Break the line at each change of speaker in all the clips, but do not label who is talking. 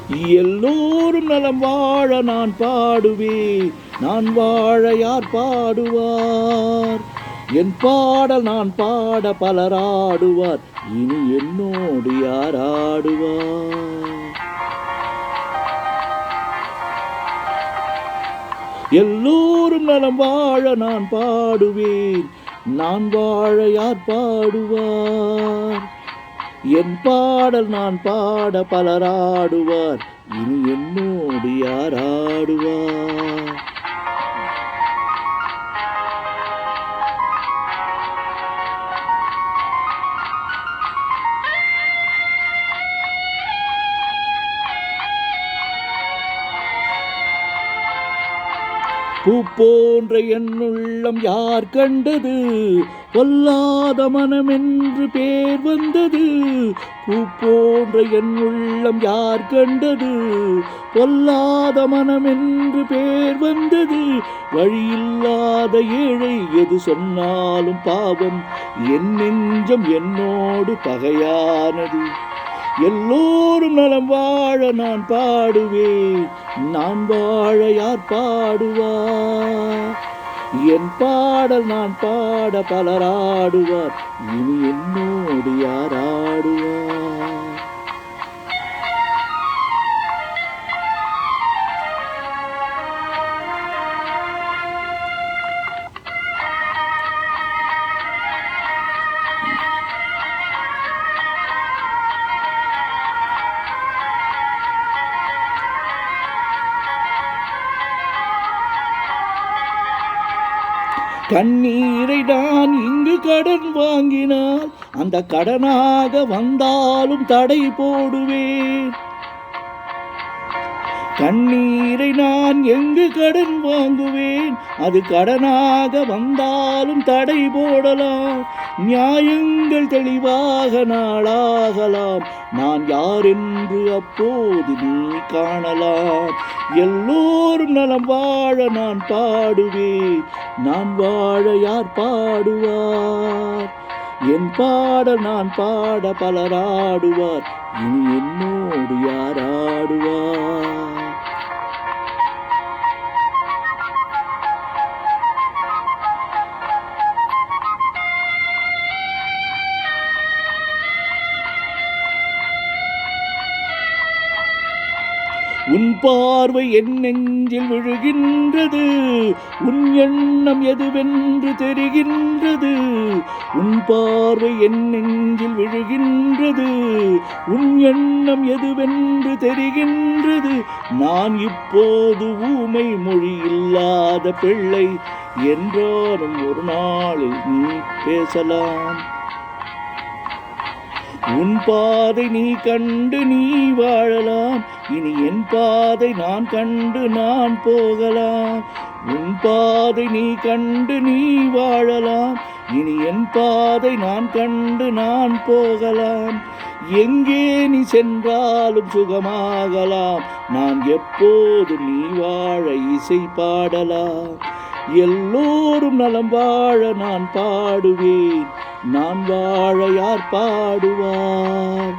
எல்லோரும் நலம் வாழ நான் பாடுவேன், நான் வாழ யார் பாடுவார்? என் பாடல் நான் பாட பலர் ஆடுவார், இனி என்னோடு யார் ஆடுவார்? எல்லோரும் நலம் வாழ நான் பாடுவேன், நான் வாழ யார் பாடுவார்? என் பாடல் நான் பாட பலர் ஆடுவார், இனி என்னோடு யார் ஆடுவார்? பூ போன்ற என் உள்ளம் யார் கண்டது? பொல்லாத மனம் என்று பேர் வந்தது. பூ போன்ற என் உள்ளம் யார் கண்டது? பொல்லாத மனம் என்று பேர் வந்தது. வழியில்லாத ஏழை எது சொன்னாலும் பாவம், என் நெஞ்சம் என்னோடு பகையானது. எல்லோரும் நலம் வாழ நான் பாடுவேன், நான் வாழ யார் பாடுவார்? என் பாடல் நான் பாட பலர் ஆடுவார், இனி என்னோடு யார் ஆடுவார்? கண்ணீரை நான் இங்கு கடன் வாங்கினால், அந்த கடனாக வந்தாலும் தடை போடுவேன். கண்ணீரை நான் எங்கு கடன் வாங்குவேன், அது கடனாக வந்தாலும் தடை போடலாம். நியாயங்கள் தெளிவாக நாளாகலாம், நான் யார் என்று அப்போது நீ காணலாம். எல்லோரும் நலம் வாழ நான் பாடுவேன், நான் வாழ யார் பாடுவார்? என் பாடல் நான் பாட பலர் ஆடுவார், இனி என்னோடு யார் ஆடுவார்? உன் பார்வை என் நெஞ்சில் விழுகின்றது, உன் எண்ணம் எதுவென்று தெரிகின்றது. உன் பார்வை என் நெஞ்சில் விழுகின்றது, உன் எண்ணம் எதுவென்று தெரிகின்றது. நான் இப்போது ஊமை, மொழி இல்லாத பிள்ளை, என்றாலும் ஒரு நாளில் நீ பேசலாம். உன் பாதை நீ கண்டு நீ வாழலாம், இனி என் பாதை நான் கண்டு நான் போகலாம். உன் பாதை நீ கண்டு நீ வாழலாம், இனி என் பாதை நான் கண்டு நான் போகலாம். எங்கே நீ சென்றாலும் சுகமாகலாம், நான் எப்போது நீ வாழ இசை பாடலாம். எல்லோரும் நலம் வாழ நான் பாடுவேன், நான் வாழ யார் பாடுவார்?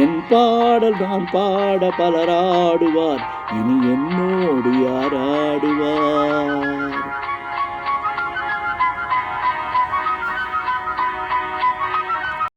என் பாடல் நான் பாட பலர் ஆடுவார், இனி என்னோடு யார் ஆடுவார்?